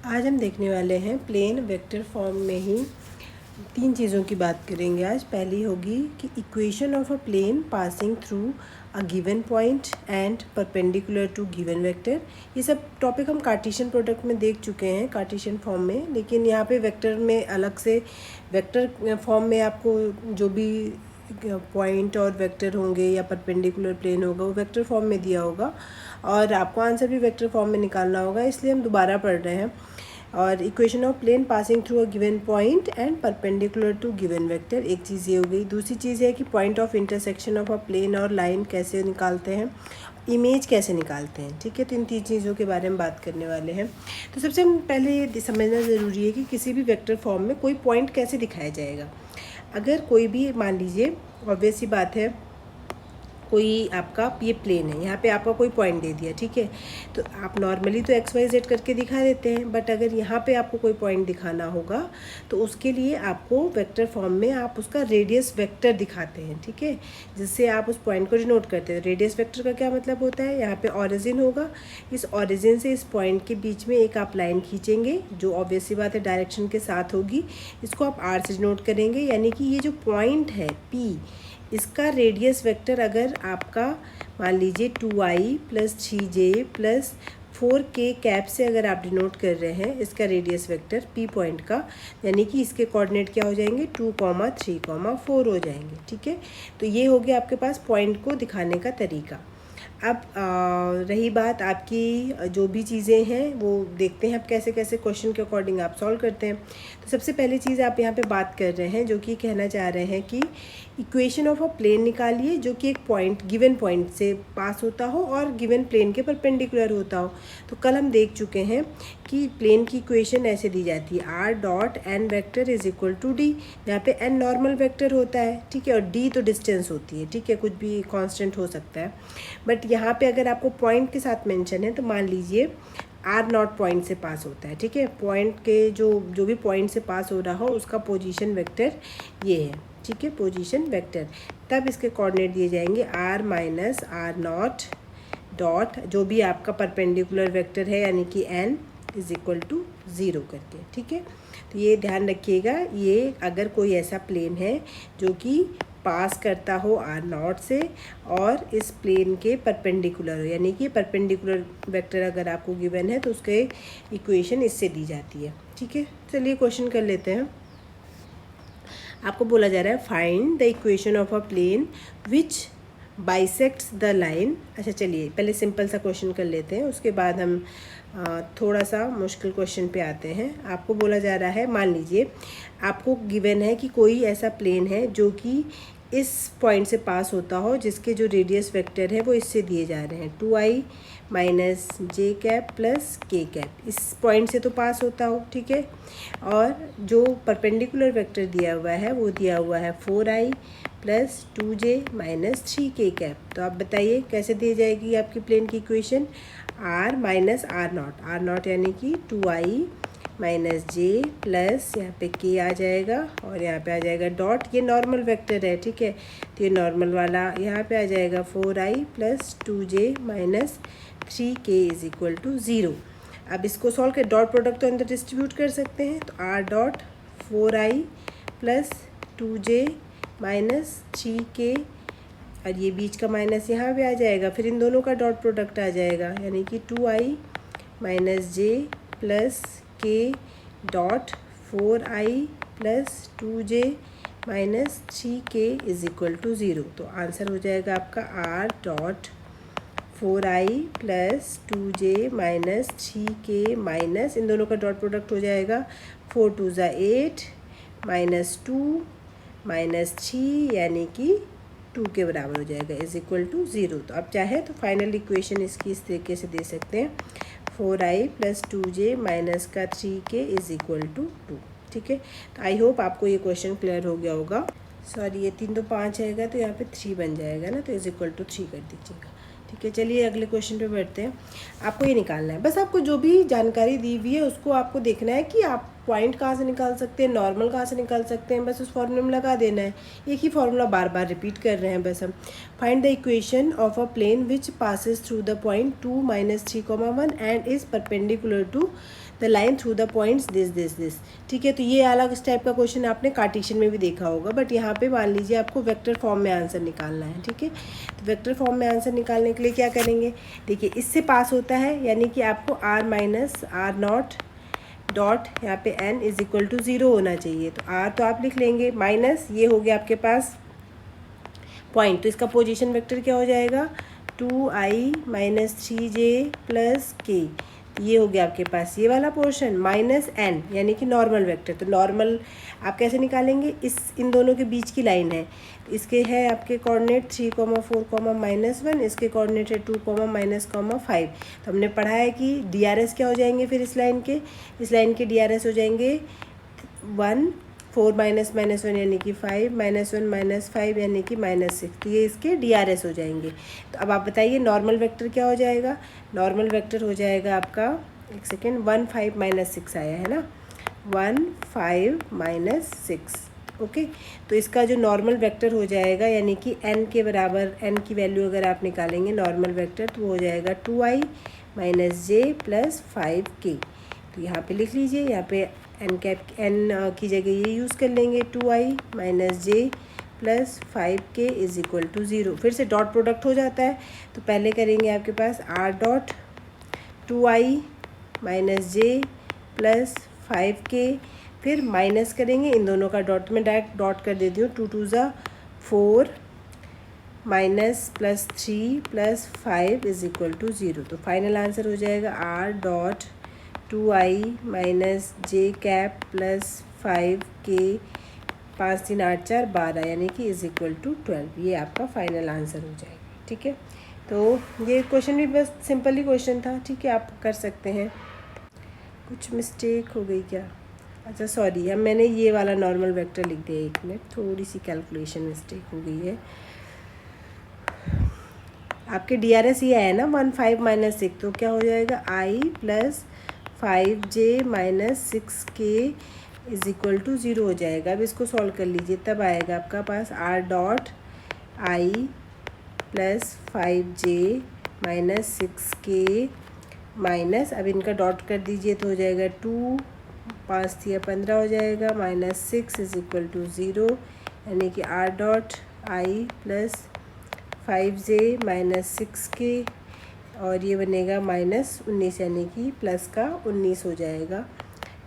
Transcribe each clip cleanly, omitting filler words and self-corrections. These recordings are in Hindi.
आज हम देखने वाले हैं प्लेन वेक्टर फॉर्म में ही तीन चीज़ों की बात करेंगे। आज पहली होगी कि equation of a plane passing through a given point and perpendicular to given vector. ये सब टॉपिक हम कार्टेशियन प्रोडक्ट में देख चुके हैं कार्टेशियन फॉर्म में, लेकिन यहाँ पे वेक्टर में अलग से वेक्टर फॉर्म में आपको जो भी पॉइंट और वेक्टर होंगे या परपेंडिकुलर प्लेन होगा वो वेक्टर फॉर्म में दिया होगा और आपको आंसर भी वेक्टर फॉर्म में निकालना होगा, इसलिए हम दोबारा पढ़ रहे हैं। और equation of plane passing through a given point and perpendicular to given vector, एक चीज़ ये हो गई। दूसरी चीज़ है कि point of intersection of a plane और लाइन कैसे निकालते हैं, इमेज कैसे निकालते हैं। ठीक है, तो इन तीन चीज़ों के बारे में बात करने वाले हैं। तो सबसे पहले ये समझना ज़रूरी है कि किसी भी वेक्टर फॉर्म में कोई पॉइंट कैसे दिखाया जाएगा। अगर कोई भी, मान लीजिए ऑब्वियस सी बात है, कोई आपका ये प्लेन है, यहाँ पे आपका कोई पॉइंट दे दिया, ठीक है, तो आप नॉर्मली तो एक्स वाई जेड करके दिखा देते हैं, बट अगर यहाँ पे आपको कोई पॉइंट दिखाना होगा तो उसके लिए आपको वेक्टर फॉर्म में आप उसका रेडियस वेक्टर दिखाते हैं, ठीक है, जिससे आप उस पॉइंट को डिनोट करते हैं। रेडियस वेक्टर का क्या मतलब होता है, यहाँ पे ऑरिजिन होगा, इस ऑरिजिन से इस पॉइंट के बीच में एक आप लाइन खींचेंगे जो ऑब्वियस सी बात है डायरेक्शन के साथ होगी, इसको आप आर से डिनोट करेंगे। यानी कि ये जो पॉइंट है पी, इसका रेडियस वेक्टर अगर आपका मान लीजिए 2i plus 3j plus 4k cap से अगर आप डिनोट कर रहे हैं इसका रेडियस वेक्टर पी पॉइंट का, यानी कि इसके कोऑर्डिनेट क्या हो जाएंगे 2, 3, 4 हो जाएंगे। ठीक है, तो ये हो गया आपके पास पॉइंट को दिखाने का तरीका। अब रही बात आपकी जो भी चीज़ें हैं वो देखते हैं अब कैसे कैसे क्वेश्चन के अकॉर्डिंग आप सॉल्व करते हैं। तो सबसे पहली चीज़ आप यहाँ पे बात कर रहे हैं जो कि कहना चाह रहे हैं कि इक्वेशन ऑफ अ प्लेन निकालिए जो कि एक पॉइंट गिवन पॉइंट से पास होता हो और गिवन प्लेन के परपेंडिकुलर होता हो। तो कल हम देख चुके हैं कि प्लेन की इक्वेशन ऐसे दी जाती है, R dot N vector is equal to D, यहाँ पे एन नॉर्मल वेक्टर होता है, ठीक है, और डी तो डिस्टेंस होती है, ठीक है, कुछ भी कांस्टेंट हो सकता है। बट यहाँ पे अगर आपको पॉइंट के साथ मेंशन है तो मान लीजिए आर नॉट पॉइंट से पास होता है, ठीक है, पॉइंट के जो भी पॉइंट से पास हो रहा हो उसका पोजीशन वेक्टर ये है, ठीक है, पोजीशन वेक्टर। तब इसके कोऑर्डिनेट दिए जाएंगे R minus R not dot जो भी आपका परपेंडिकुलर वेक्टर है यानी कि एन इज इक्वल टू 0 करके। ठीक है, तो ये ध्यान रखिएगा, ये अगर कोई ऐसा प्लेन है जो कि पास करता हो आर नॉट से और इस प्लेन के परपेंडिकुलर हो, यानी कि परपेंडिकुलर वेक्टर अगर आपको गिवन है तो उसके इक्वेशन इससे दी जाती है। ठीक है, चलिए क्वेश्चन कर लेते हैं। आपको बोला जा रहा है find the equation of a plane which bisects the line. अच्छा चलिए पहले सिंपल सा क्वेश्चन कर लेते हैं, उसके बाद हम थोड़ा सा मुश्किल क्वेश्चन पे आते हैं। आपको बोला जा रहा है, मान लीजिए आपको गिवन है कि कोई ऐसा प्लेन है जो कि इस पॉइंट से पास होता हो जिसके जो रेडियस वेक्टर है वो इससे दिए जा रहे हैं 2i माइनस जे कैप प्लस के कैप, इस पॉइंट से तो पास होता हो, ठीक है, और जो परपेंडिकुलर वेक्टर दिया हुआ है वो दिया हुआ है 4i plus 2j minus 3k cap. तो आप बताइए कैसे दी जाएगी आपकी प्लेन की equation, r minus R naught यानी कि 2i माइनस जे प्लस यहाँ पे के आ जाएगा और यहाँ पे आ जाएगा डॉट, ये नॉर्मल वेक्टर है, ठीक है, तो ये नॉर्मल वाला यहाँ पे आ जाएगा 4i plus 2j minus 3k is equal to 0। अब इसको सॉल्व कर डॉट प्रोडक्ट तो अंदर डिस्ट्रीब्यूट कर सकते हैं, तो r dot 4i plus 2j minus 3k और ये बीच का माइनस यहाँ पे आ जाएगा, फिर इन दोनों का डॉट प्रोडक्ट आ जाएगा यानी कि 2i minus J plus k dot 4i plus 2j minus 3k is equal to 0। तो आंसर हो जाएगा आपका r dot 4i plus 2j minus 3k minus इन दोनों का डॉट प्रोडक्ट हो जाएगा 4 2 ज़ा 8 माइनस 2 माइनस 3 यानी कि 2 के बराबर हो जाएगा इज इक्वल टू 0। तो आप चाहे तो फाइनल इक्वेशन इसकी इस तरीके से दे सकते हैं 4i प्लस 2j माइनस का 3k इज इक्वल टू 2। ठीक है, तो आई होप आपको ये क्वेश्चन क्लियर हो गया होगा। सॉरी ये 3 तो 5 आएगा तो यहाँ पे 3 बन जाएगा ना, तो इज इक्वल टू 3 कर दीजिएगा। ठीक है, चलिए अगले क्वेश्चन पे बैठते हैं। आपको ये निकालना है, बस आपको जो भी जानकारी दी हुई है उसको आपको देखना है कि आप पॉइंट कहाँ से निकाल सकते हैं, नॉर्मल कहाँ से निकाल सकते हैं, बस उस फॉर्मूले में लगा देना है। एक ही फॉर्मूला बार बार रिपीट कर रहे हैं बस हम। Find the equation of a plane which passes through the point 2 - 3, 1 and is perpendicular to the line through the points this. ठीक है, तो ये अलग इस टाइप का क्वेश्चन आपने कार्टेशियन में भी देखा होगा, बट यहाँ पे मान लीजिए आपको वेक्टर फॉर्म में आंसर निकालना है। ठीक है, तो वेक्टर फॉर्म में आंसर निकालने के लिए क्या करेंगे, देखिए इससे पास होता है, यानी कि आपको r-r0 डॉट यहाँ पे n इज इक्वल टू 0 होना चाहिए। तो r तो आप लिख लेंगे, माइनस ये हो गया आपके पास पॉइंट, तो इसका पोजीशन वेक्टर क्या हो जाएगा, 2i - 3j + k। ये हो गया आपके पास ये वाला पोर्शन, माइनस n यानी कि नॉर्मल वेक्टर। तो नॉर्मल आप कैसे निकालेंगे, इन दोनों के बीच की लाइन है, इसके है आपके कोऑर्डिनेट 3, 4, -1, इसके कोऑर्डिनेट है 2, -5। तो हमने पढ़ा है कि DRS क्या हो जाएंगे फिर इस लाइन के DRS हो जाएंगे 1, 4 - -1 यानी कि 5, -1 - 5 यानी कि -6। तो ये इसके DRS हो जाएंगे। तो अब आप बताइए नॉर्मल वेक्टर क्या हो जाएगा, नॉर्मल वेक्टर हो जाएगा आपका, एक सेकेंड, 1, 5 - 6 आया है ना, 1, 5 - 6। ओके, तो इसका जो नॉर्मल वेक्टर हो जाएगा, यानी कि n के बराबर, n की वैल्यू अगर आप निकालेंगे नॉर्मल वेक्टर, तो वो हो जाएगा 2i - j + 5k। तो यहाँ पे लिख लीजिए, यहाँ पे n की जगह ये यूज़ कर लेंगे, 2i - j + 5k is equal to 0। फिर से डॉट प्रोडक्ट हो जाता है, तो पहले करेंगे आपके पास r dot 2i - j + 5k, फिर माइनस करेंगे इन दोनों का डॉट, में डायरेक्ट डॉट कर देती हूँ, 2 2 ज़ा 4 -+3 + 5 इज इक्वल टू 0। तो फाइनल आंसर हो जाएगा r dot 2i - j cap + 5k, 5 3 8 4 12 यानी कि इज इक्वल टू 12। ये आपका फाइनल आंसर हो जाएगा। ठीक है, तो ये क्वेश्चन भी बस सिंपल ही क्वेश्चन था। ठीक है, आप कर सकते हैं। कुछ मिस्टेक हो गई क्या, अच्छा सॉरी, अब मैंने ये वाला नॉर्मल वेक्टर लिख दिया, एक मिनट, थोड़ी सी कैलकुलेशन मिस्टेक हो गई है। आपके DRS ये आया ना 1, 5 - 6, तो क्या हो जाएगा, i + 5j - 6k is equal to 0 हो जाएगा। अब इसको सॉल्व कर लीजिए, तब आएगा आपका पास r dot i + 5j - 6k minus, अब इनका डॉट कर दीजिए तो हो जाएगा 2, 5 3 15 हो जाएगा, -6 इज इक्वल टू 0, यानी कि r dot i + 5j - 6k, और ये बनेगा -19 यानी कि प्लस का 19 हो जाएगा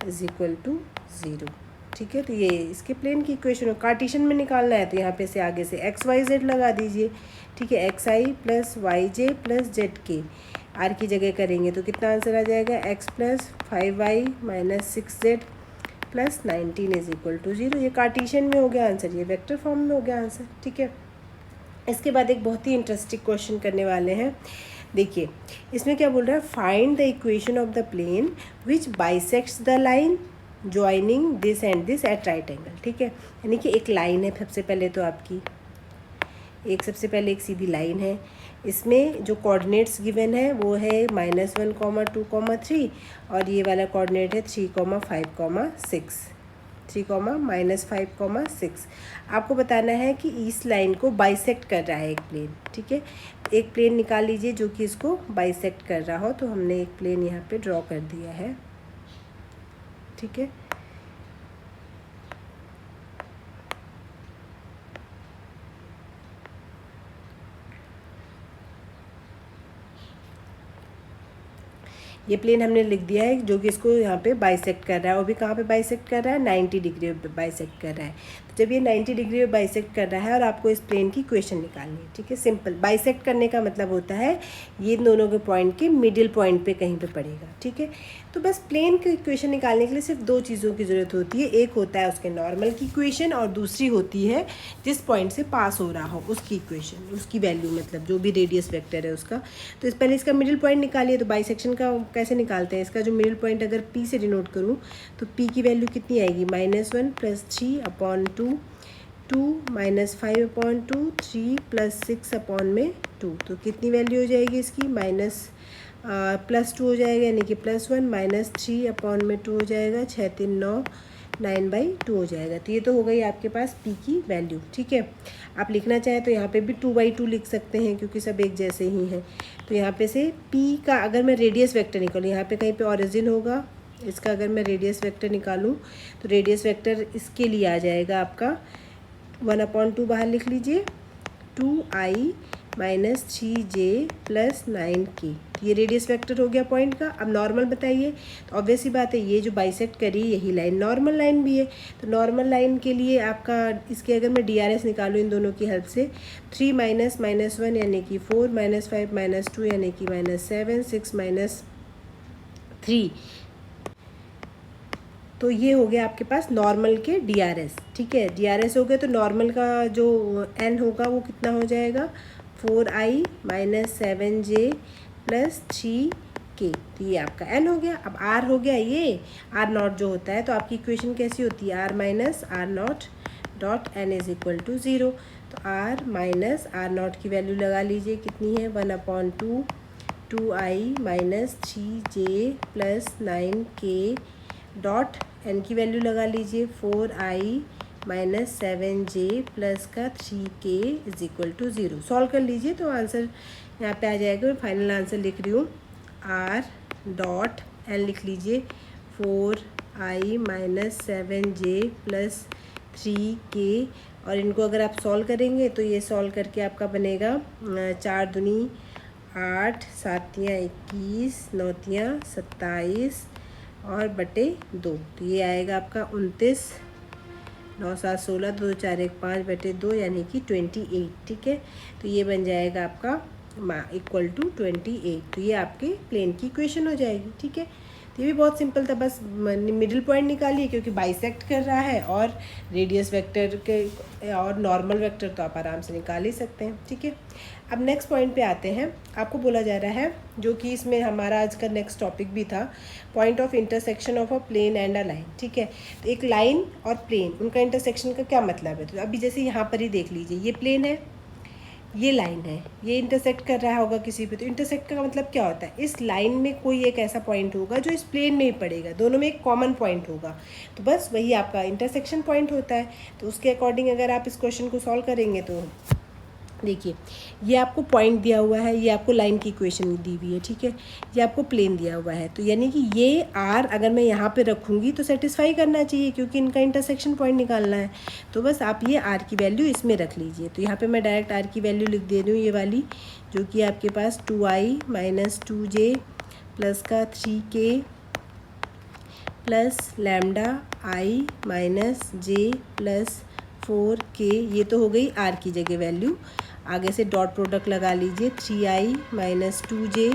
इज इक्वल टू 0। ठीक है, तो ये इसके प्लेन की इक्वेशन हो, कार्टेशियन में निकालना है, तो यहाँ पे से आगे से x y z लगा दीजिए। ठीक है, xi + yj + zk, r की जगह करेंगे तो कितना आंसर आ जाएगा, x + 5y - 6z + 19 is equal to 0। ये कार्टेशियन में हो गया आंसर, ये वेक्टर फॉर्म में हो गया आंसर। ठीक है, इसके बाद एक बहुत ही इंटरेस्टिंग क्वेश्चन करने वाले हैं। देखिए इसमें क्या बोल रहा है, find the equation of the plane which bisects the line joining this and this at right angle. ठीक है, यानी कि एक लाइन है, सबसे पहले तो आपकी सबसे पहले एक सीधी लाइन है, इसमें जो कोऑर्डिनेट्स गिवन है वो है -1, 2, 3, और ये वाला कोऑर्डिनेट है 3, 5, 6, 3, -5, 6। आपको बताना है कि इस लाइन को बाइसेक्ट कर रहा है एक प्लेन। ठीक है, एक प्लेन निकाल लीजिए जो कि इसको बाइसेक्ट कर रहा हो, तो हमने एक प्लेन यहाँ पे ड्रॉ कर दिया है। ठीक है, ये प्लेन हमने लिख दिया है जो कि इसको यहाँ पे बाइसेक्ट कर रहा है, और भी कहाँ पे बाइसेक्ट कर रहा है, 90 डिग्री पे बाइसेक्ट कर रहा है। तो जब ये 90 डिग्री पे बाइसेक्ट कर रहा है और आपको इस प्लेन की इक्वेशन निकालनी है। ठीक है, सिंपल, बाइसेक्ट करने का मतलब होता है ये दोनों के पॉइंट के मिडिल पॉइंट पे कहीं पे पड़ेगा। ठीक है, तो बस प्लेन की इक्वेशन निकालने के लिए सिर्फ 2 चीज़ों की ज़रूरत होती है, एक होता है उसके नॉर्मल की इक्वेशन, और दूसरी होती है जिस पॉइंट से पास हो रहा हो उसकी इक्वेशन, उसकी वैल्यू, मतलब जो भी रेडियस वेक्टर है उसका। तो इस पहले इसका मिडिल पॉइंट निकालिए। तो बाइसेक्शन का कैसे निकालते हैं, इसका जो मिडिल पॉइंट अगर P से डिनोट करूँ तो P की वैल्यू कितनी आएगी, -1 + 3/2, 2 -5/2, 3 + 6/2। तो कितनी वैल्यू हो जाएगी इसकी, +2 हो जाएगा यानी कि +1 -3/2 हो जाएगा, 6 3 9, 9/2 हो जाएगा। तो ये तो हो गई आपके पास p की वैल्यू। ठीक है, आप लिखना चाहें तो यहाँ पे भी 2/2 लिख सकते हैं क्योंकि सब एक जैसे ही हैं। तो यहाँ पे से p का अगर मैं रेडियस वेक्टर निकालूँ, यहाँ पे कहीं पे ओरिजिन होगा, इसका अगर मैं रेडियस वेक्टर निकालूँ तो रेडियस वेक्टर इसके लिए आ जाएगा आपका 1/2 बाहर लिख लीजिए, 2i - 3j + 9k। ये रेडियस वेक्टर हो गया पॉइंट का। अब नॉर्मल बताइए, तो ऑब्वियस ही बात है ये जो बाइसेक्ट करी यही लाइन नॉर्मल लाइन भी है। तो नॉर्मल लाइन के लिए आपका इसके अगर मैं DRS निकालूँ इन दोनों की हेल्प से, 3 - -1 यानी कि 4 - 5 - 2 यानी कि -7, 6 - 3, तो ये हो गया आपके पास नॉर्मल के DRS। ठीक है, DRS हो गया तो नॉर्मल का जो n होगा वो कितना हो जाएगा, 4i - 7j + 3k। तो ये आपका n हो गया। अब r हो गया, ये r0 जो होता है, तो आपकी इक्वेशन कैसी होती है, r - r0 डॉट n = 0। तो r - r0 की वैल्यू लगा लीजिए, कितनी है, 1/2 2i - 3j + 9k dot n की वैल्यू लगा लीजिए, 4i - 7j + का 3k = 0। सॉल्व कर लीजिए तो आंसर यहाँ पे आ जाएगा। मैं फाइनल आंसर लिख रही हूँ, r डॉट n लिख लीजिए, 4i - 7j + 3k। और इनको अगर आप सॉल्व करेंगे तो ये सॉल्व करके आपका बनेगा 4 दूनी 8, 7 तियाँ 21, 9 तियाँ 27 और बटे 2। तो ये आएगा आपका 29, 9 7 16, 2 4 1 5 बटे 2 यानी कि 28। ठीक है, तो ये बन जाएगा आपका = 28। तो ये आपके प्लेन की इक्वेशन हो जाएगी। ठीक है, तो ये भी बहुत सिंपल था, बस मिडिल पॉइंट निकालिए क्योंकि बाइसेक्ट कर रहा है, और रेडियस वेक्टर के और नॉर्मल वेक्टर तो आप आराम से निकाल ही सकते हैं। ठीक है, अब नेक्स्ट पॉइंट पे आते हैं। आपको बोला जा रहा है, जो कि इसमें हमारा आज का नेक्स्ट टॉपिक भी था, point of intersection of a plane and a line. ठीक है, तो एक लाइन और प्लेन, उनका इंटरसेक्शन का क्या मतलब है। तो अभी जैसे यहाँ पर ही देख लीजिए, ये प्लेन है, ये लाइन है, ये इंटरसेक्ट कर रहा होगा किसी पे। तो इंटरसेक्ट का मतलब क्या होता है, इस लाइन में कोई एक ऐसा पॉइंट होगा जो इस प्लेन में ही पड़ेगा, दोनों में एक कॉमन पॉइंट होगा, तो बस वही आपका इंटरसेक्शन पॉइंट होता है। तो उसके अकॉर्डिंग अगर आप इस क्वेश्चन को सॉल्व करेंगे तो देखिए, ये आपको पॉइंट दिया हुआ है, ये आपको लाइन की इक्वेशन दी हुई है। ठीक है, ये आपको प्लेन दिया हुआ है, तो यानी कि ये आर अगर मैं यहाँ पे रखूँगी तो सेटिस्फाई करना चाहिए क्योंकि इनका इंटरसेक्शन पॉइंट निकालना है। तो बस आप ये आर की वैल्यू इसमें रख लीजिए। तो यहाँ पे मैं डायरेक्ट आर की वैल्यू लिख दे रही हूँ, ये वाली, जो कि आपके पास 2i - 2j + का 3k + lambda i - j + 4k। ये तो हो गई आर की जगह वैल्यू। आगे से डॉट प्रोडक्ट लगा लीजिए, 3i - 2j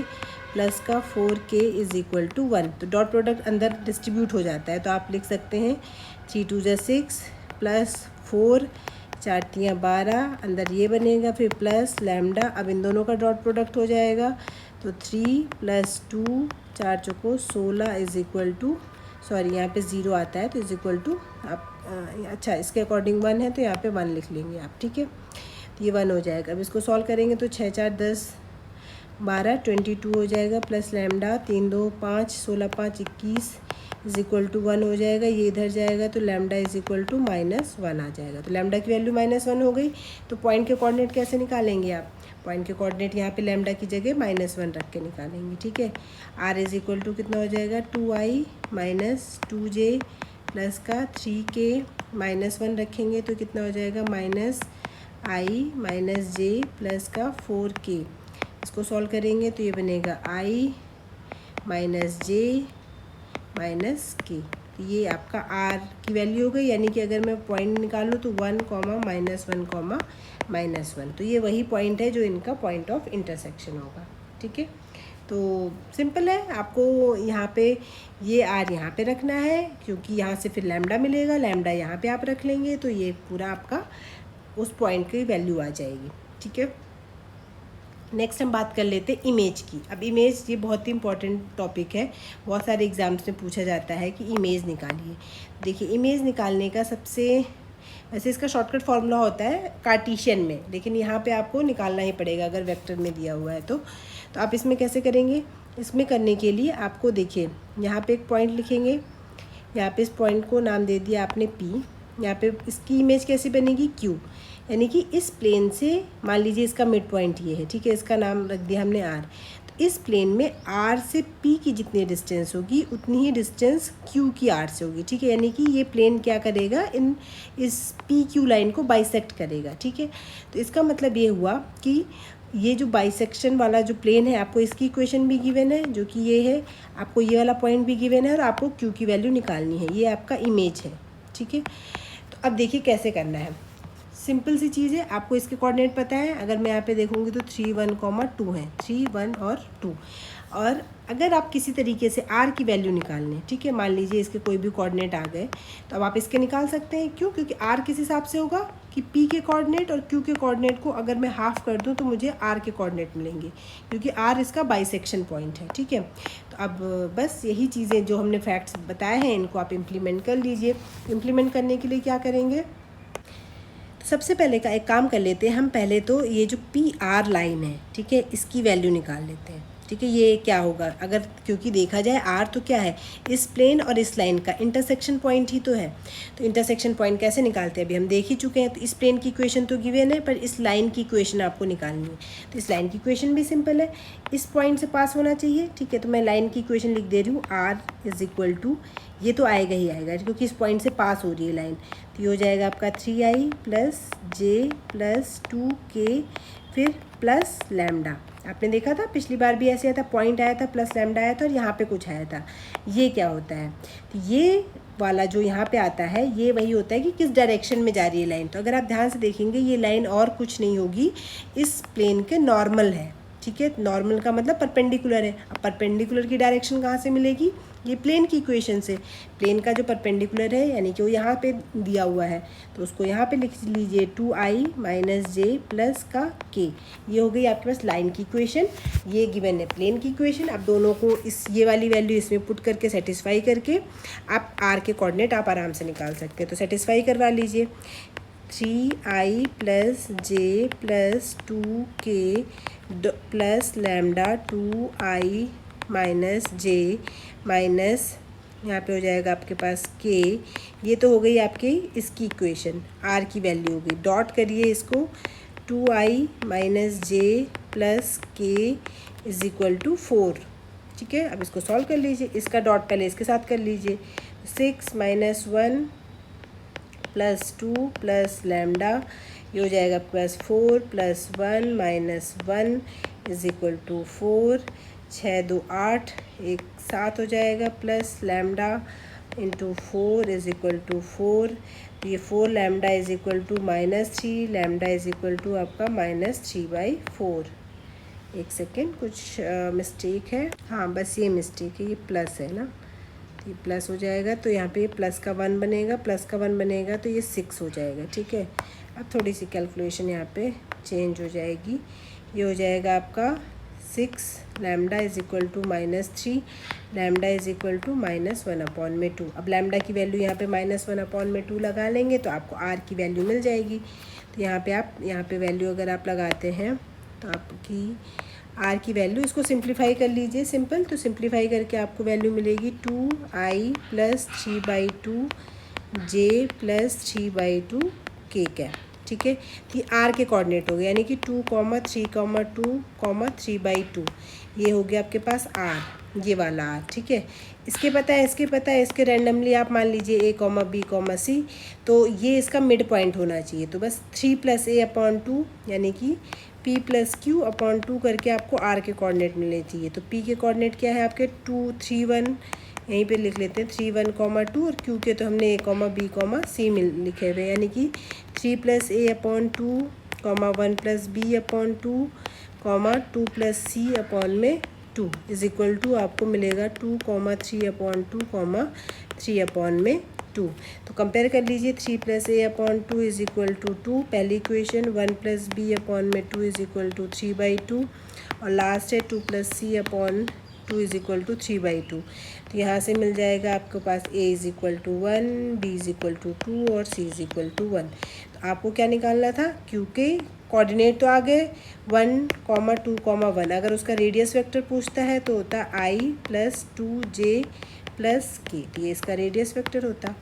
+ का 4k = 1। तो डॉट प्रोडक्ट अंदर डिस्ट्रीब्यूट हो जाता है, तो आप लिख सकते हैं 3 2 6 + 4 4 3 12, अंदर ये बनेगा, फिर प्लस लैम्डा। अब इन दोनों का डॉट प्रोडक्ट हो जाएगा, तो 3 + 2 4 चौको 16 सॉरी यहाँ पे 0 आता है, तो = आप अच्छा इसके अकॉर्डिंग 1 है तो यहाँ पे 1 लिख लेंगे आप। ठीक है, तो ये 1 हो जाएगा। अब इसको सॉल्व करेंगे तो 6 4 10 12 22 हो जाएगा, प्लस लैम्डा 3 2 5 16 5 21 = 1 हो जाएगा। ये इधर जाएगा तो लैम्डा = -1 आ जाएगा। तो लैम्डा की वैल्यू -1 हो गई। तो पॉइंट के कोऑर्डिनेट कैसे निकालेंगे आप, पॉइंट के कोऑर्डिनेट यहाँ पे लैम्डा की जगह -1 रख के निकालेंगे। ठीक है, r = कितना हो जाएगा, 2i - 2j + का 3k, -1 रखेंगे तो कितना हो जाएगा, -i - j + का 4k। इसको सॉल्व करेंगे तो ये बनेगा i - j - k। ये आपका r की वैल्यू हो गई, यानी कि अगर मैं पॉइंट निकालूँ तो 1, -1, -1। तो ये वही पॉइंट है जो इनका पॉइंट ऑफ इंटरसेक्शन होगा। ठीक है, तो सिंपल है। आपको यहाँ पे ये r यहाँ पे रखना है क्योंकि यहाँ से फिर लैम्डा मिलेगा, लैम्डा यहाँ पे आप रख लेंगे तो ये पूरा आपका उस पॉइंट की वैल्यू आ जाएगी। ठीक है, नेक्स्ट हम बात कर लेते हैं इमेज की। अब इमेज ये बहुत ही इंपॉर्टेंट टॉपिक है, बहुत सारे एग्जाम्स में पूछा जाता है कि इमेज निकालिए। देखिए, इमेज निकालने का सबसे, वैसे इसका शॉर्टकट फार्मूला होता है कार्टेशियन में, लेकिन यहाँ पे आपको निकालना ही पड़ेगा अगर वेक्टर में दिया हुआ है तो आप इसमें कैसे करेंगे, इसमें करने के लिए आपको देखिए यहाँ पे एक पॉइंट लिखेंगे, यहाँ पे इस पॉइंट को नाम दे दिया आपने P। यहाँ पे इसकी इमेज कैसी बनेगी Q, यानी कि इस प्लेन से मान लीजिए इसका मिड पॉइंट ये है, ठीक है, इसका नाम रख दिया हमने R। तो इस प्लेन में R से P की जितनी डिस्टेंस होगी उतनी ही डिस्टेंस Q की R से होगी, ठीक है। यानी कि ये प्लेन क्या करेगा, इस PQ लाइन को बाइसेक्ट करेगा, ठीक है। तो इसका मतलब ये हुआ कि ये जो बाइसेक्शन वाला जो प्लेन है, आपको इसकी इक्वेशन भी गिवन है जो कि ये है, आपको ये वाला पॉइंट भी गिवन है और आपको Q की वैल्यू निकालनी है। ये आपका इमेज है, ठीक है। तो अब देखिए कैसे करना है, सिंपल सी चीज़ है। आपको इसके कोऑर्डिनेट पता है, अगर मैं यहाँ पे देखूँगी तो 3 1 2 है, 3 1 और 2। और अगर आप किसी तरीके से R की वैल्यू निकालने, ठीक है, मान लीजिए इसके कोई भी कोऑर्डिनेट आ गए तो अब आप इसके निकाल सकते हैं। क्यों? क्योंकि R किस हिसाब से होगा कि P के कोऑर्डिनेट और Q के कोऑर्डिनेट को अगर मैं हाफ कर दूं तो मुझे R के कोऑर्डिनेट मिलेंगे, क्योंकि R इसका बाइसेक्शन पॉइंट है, ठीक है। तो अब बस यही चीज़ें जो हमने फैक्ट्स बताए हैं इनको आप इम्प्लीमेंट कर लीजिए। इम्प्लीमेंट करने के लिए क्या करेंगे, सबसे पहले का एक काम कर लेते हैं हम। पहले तो ये जो PR लाइन है, ठीक है, इसकी वैल्यू निकाल लेते हैं, ठीक है। ये क्या होगा, अगर क्योंकि देखा जाए R तो क्या है, इस प्लेन और इस लाइन का इंटरसेक्शन पॉइंट ही तो है। तो इंटरसेक्शन पॉइंट कैसे निकालते हैं अभी हम देख ही चुके हैं। तो इस प्लेन की इक्वेशन तो गिवन है, पर इस लाइन की इक्वेशन आपको निकालनी है। तो इस लाइन की इक्वेशन भी सिंपल है, इस पॉइंट से पास होना चाहिए, ठीक है। तो मैं लाइन की इक्वेशन लिख दे रही हूँ, R इज इक्वल टू, ये तो आएगा ही आएगा क्योंकि इस पॉइंट से पास हो रही है लाइन। तो ये हो जाएगा आपका 3i plus j plus 2k फिर प्लस लैम्डा। आपने देखा था पिछली बार भी ऐसे आया था, पॉइंट आया था प्लस लैम्डा आया था और यहाँ पे कुछ आया था। ये क्या होता है, तो ये वाला जो यहाँ पे आता है ये वही होता है कि किस डायरेक्शन में जा रही है लाइन। तो अगर आप ध्यान से देखेंगे ये लाइन और कुछ नहीं होगी, इस प्लेन के नॉर्मल है, ठीक है। नॉर्मल का मतलब परपेंडिकुलर है। अब परपेंडिकुलर की डायरेक्शन कहाँ से मिलेगी, ये प्लेन की इक्वेशन से। प्लेन का जो परपेंडिकुलर है यानी कि वो यहाँ पे दिया हुआ है, तो उसको यहाँ पे लिख लीजिए 2i माइनस जे प्लस का k। ये हो गई आपके पास लाइन की इक्वेशन, ये गिवन है प्लेन की इक्वेशन। अब दोनों को ये वाली वैल्यू इसमें पुट करके सेटिस्फाई करके आप R के कोऑर्डिनेट आप आराम से निकाल सकते हैं। तो सेटिस्फाई करवा लीजिए, 3i plus j plus 2k plus lambda 2i minus j minus यहाँ पे हो जाएगा आपके पास k। ये तो हो गई आपकी इसकी इक्वेशन, R की वैल्यू हो गई। डॉट करिए इसको, 2i minus J plus k is equal to 4, ठीक है। अब इसको सॉल्व कर लीजिए, इसका डॉट पहले इसके साथ कर लीजिए, 6 माइनस 1 प्लस 2 प्लस लैम्डा, ये हो जाएगा आपके पास 4 plus 1 minus 1 is equal to 4, 6 2 8, 1 7 हो जाएगा plus lambda into 4 is equal to 4। तो ये 4 lambda is equal to -3, lambda is equal to आपका -3/4। एक सेकेंड, कुछ मिस्टेक है, हाँ बस ये मिस्टेक है, ये प्लस है ना, तो ये प्लस हो जाएगा। तो यहाँ पे प्लस का 1 बनेगा, प्लस का 1 बनेगा तो ये 6 हो जाएगा, ठीक है। अब थोड़ी सी कैलकुलेशन यहाँ पे चेंज हो जाएगी, ये हो जाएगा आपका 6 lambda is equal to -3, lambda is equal to -1/2। अब लैम्डा की वैल्यू यहाँ पे -1/2 लगा लेंगे तो आपको R की वैल्यू मिल जाएगी। तो यहाँ पे आप वैल्यू अगर आप लगाते हैं तो आपकी R की वैल्यू, इसको सिंप्लीफाई कर लीजिए सिंपल। तो सिंप्लीफाई करके आपको वैल्यू मिलेगी 2i plus 3/2 j plus 3/2 k cap, ठीक है। तो R के कोऑर्डिनेट हो गए यानी कि 2, 3, 2, 3/2, ये हो गया आपके पास R, ये वाला R, ठीक है। इसके पता है, इसके रैंडमली आप मान लीजिए a, b, c, तो ये इसका मिड पॉइंट होना चाहिए। तो बस 3 + a/2 यानी कि p + q/2 करके आपको R के कोऑर्डिनेट मिलने चाहिए। तो p के कोऑर्डिनेट क्या है आपके 2 3 1, यहीं पे लिख लेते हैं 3 1, 2, और q के तो हमने a, b, c लिखे हुए, यानी कि 3 + a/2, 1 + b/2, 2 + c/2 is equal to आपको मिलेगा 2, 3/2, 3/2। तो कंपेयर कर लीजिए, 3 + a/2 इज इक्वल टू 2 पहली equation, 1 + b/2 is equal to 3/2, और लास्ट है 2 + c/2 इज इक्वल टू 3/2। तो यहाँ से मिल जाएगा आपके पास a is equal to 1, b is equal to 2 और c इज इक्वल टू 1। तो आपको क्या निकालना था, Q के कोऑर्डिनेट तो आ गए 1, 2, 1। अगर उसका रेडियस वेक्टर पूछता है तो होता I + 2J + K, ये इसका रेडियस वेक्टर होता।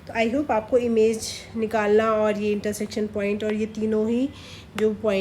तो आई होप आपको इमेज निकालना और ये इंटरसेक्शन पॉइंट और ये तीनों ही जो पॉइंट